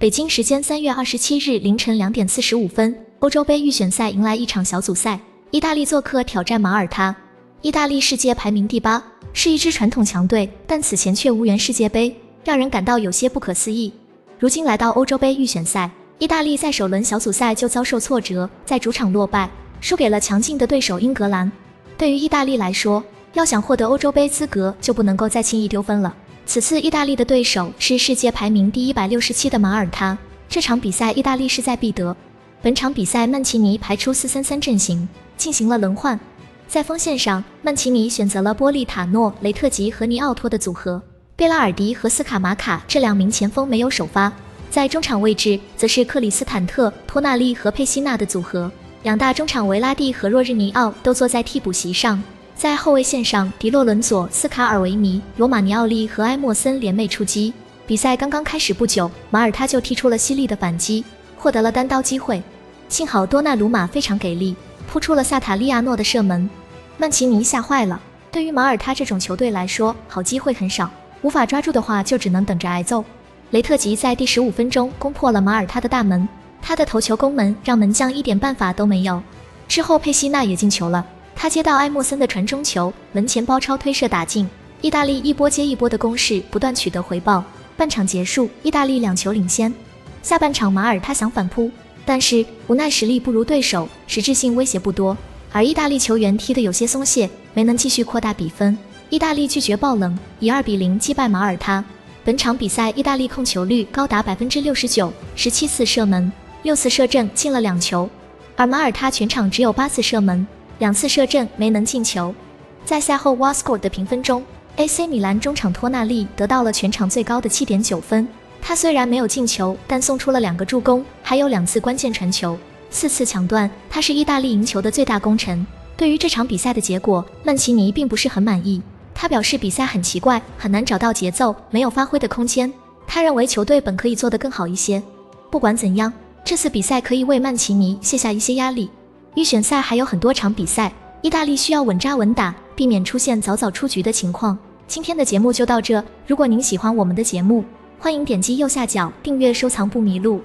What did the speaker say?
北京时间3月27日凌晨2点45分，欧洲杯预选赛迎来一场小组赛，意大利做客挑战马耳他。意大利世界排名第8，是一支传统强队，但此前却无缘世界杯，让人感到有些不可思议。如今来到欧洲杯预选赛，意大利在首轮小组赛就遭受挫折，在主场落败，输给了强劲的对手英格兰。对于意大利来说，要想获得欧洲杯资格，就不能够再轻易丢分了。此次意大利的对手是世界排名第167的马耳他，这场比赛意大利势在必得。本场比赛曼奇尼排出4-3-3阵型，进行了轮换。在锋线上，曼奇尼选择了波利塔诺、雷特吉和尼奥托的组合，贝拉尔迪和斯卡马卡这2名前锋没有首发。在中场位置，则是克里斯坦特、托纳利和佩西纳的组合，两大中场维拉蒂和若日尼奥都坐在替补席上。在后卫线上，迪洛伦佐、斯卡尔维尼、罗马尼奥利和埃莫森联袂出击。比赛刚刚开始不久，马耳他就踢出了犀利的反击，获得了单刀机会。幸好多纳鲁马非常给力，扑出了萨塔利亚诺的射门。曼奇尼吓坏了。对于马耳他这种球队来说，好机会很少，无法抓住的话就只能等着挨揍。雷特吉在第15分钟攻破了马耳他的大门，他的头球攻门让门将一点办法都没有。之后佩西纳也进球了。他接到埃莫森的传中球，门前包抄推射打进，意大利一波接一波的攻势不断取得回报。半场结束，意大利2球领先。下半场马耳他想反扑，但是无奈实力不如对手，实质性威胁不多，而意大利球员踢得有些松懈，没能继续扩大比分。意大利拒绝爆冷，以2-0击败马耳他。本场比赛意大利控球率高达 69%，17次射门，6次射正进了2球，而马耳他全场只有8次射门，2次射正没能进球。在赛后 WASCOR 的评分中， AC 米兰中场托纳利得到了全场最高的 7.9 分。他虽然没有进球，但送出了2个助攻，还有2次关键传球，4次抢断，他是意大利赢球的最大功臣。对于这场比赛的结果，曼奇尼并不是很满意，他表示比赛很奇怪，很难找到节奏，没有发挥的空间。他认为球队本可以做得更好一些。不管怎样，这次比赛可以为曼奇尼卸下一些压力。预选赛还有很多场比赛，意大利需要稳扎稳打，避免出现早早出局的情况。今天的节目就到这，如果您喜欢我们的节目，欢迎点击右下角订阅收藏不迷路。